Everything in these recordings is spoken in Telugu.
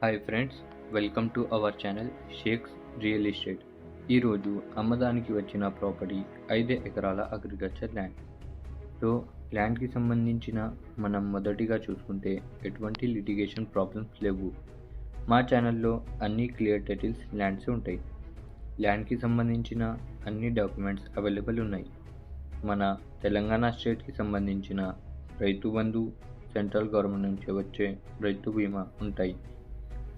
Hi friends, welcome to our channel shakes real estate. ఈరోజు అమ్మదానికి వచ్చిన ప్రాపర్టీ 5 ఎకరాల అగ్రికల్చర్ ల్యాండ్. సో ల్యాండ్కి సంబంధించిన మనం మొదటిగా చూసుకుంటే ఎటువంటి లిటిగేషన్ ప్రాబ్లమ్స్ లేవు. మా ఛానల్లో అన్ని క్లియర్ టైటిల్స్ ల్యాండ్స్ ఉంటాయి. ల్యాండ్కి సంబంధించిన అన్ని డాక్యుమెంట్స్ అవైలబుల్ ఉన్నాయి. మన తెలంగాణ స్టేట్కి సంబంధించిన రైతు బంధు, సెంట్రల్ గవర్నమెంట్ నుంచి వచ్చే రైతు బీమా ఉంటాయి.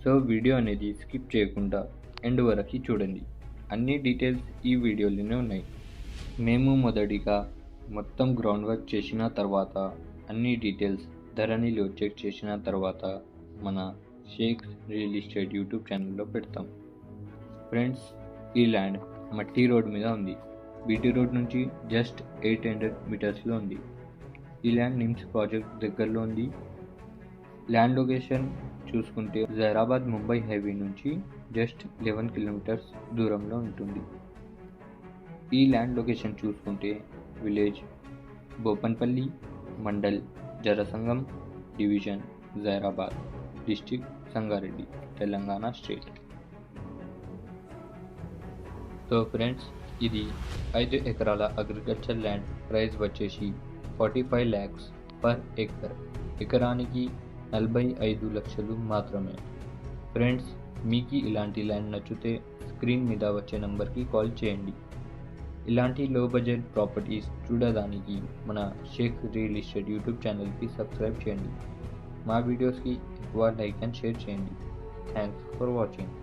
సో వీడియో అనేది స్కిప్ చేయకుండా ఎండ్ వరకు చూడండి. అన్ని డీటెయిల్స్ ఈ వీడియోలోనే ఉన్నాయి. మేము మొదటిగా మొత్తం గ్రౌండ్ వర్క్ చేసిన తర్వాత అన్ని డీటెయిల్స్ ధరణిలో చెక్ చేసిన తర్వాత మన షేక్స్ రియల్ ఎస్టేట్ యూట్యూబ్ ఛానల్లో పెడతాం. ఫ్రెండ్స్, ఈ ల్యాండ్ మట్టి రోడ్ మీద ఉంది. బీటీ రోడ్ నుంచి జస్ట్ 800 మీటర్స్లో ఉంది. ఈ ల్యాండ్ నిమ్స్ ప్రాజెక్ట్ దగ్గరలో ఉంది. ల్యాండ్ లొకేషన్ చూసుకుంటే జైరాబాద్ ముంబై హైవే నుంచి జస్ట్ 11 కిలోమీటర్స్ దూరంలో ఉంటుంది. ఈ ల్యాండ్ లొకేషన్ చూసుకుంటే village Bopanpalli, mandal Jharasangam, division Zaheerabad, district Sangareddy, Telangana state. So friends, ఇది 5 ఎకరాల అగ్రికల్చర్ ల్యాండ్. ప్రైస్ వచ్చేసి 45 lakhs పర్ ఎకర్. ఎకరానికి 45 లక్షలు మాత్రమే. ఫ్రెండ్స్, మీకు ఇలాంటి ల్యాండ్ నచ్చితే స్క్రీన్ మీద వచ్చే నెంబర్కి కాల్ చేయండి. ఇలాంటి లో బడ్జెట్ ప్రాపర్టీస్ చూడడానికి మన షేక్ రియల్ ఎస్టేట్ యూట్యూబ్ ఛానల్కి సబ్స్క్రైబ్ చేయండి. మా వీడియోస్కి ఎక్కువ లైక్ అండ్ షేర్ చేయండి. Thanks for watching.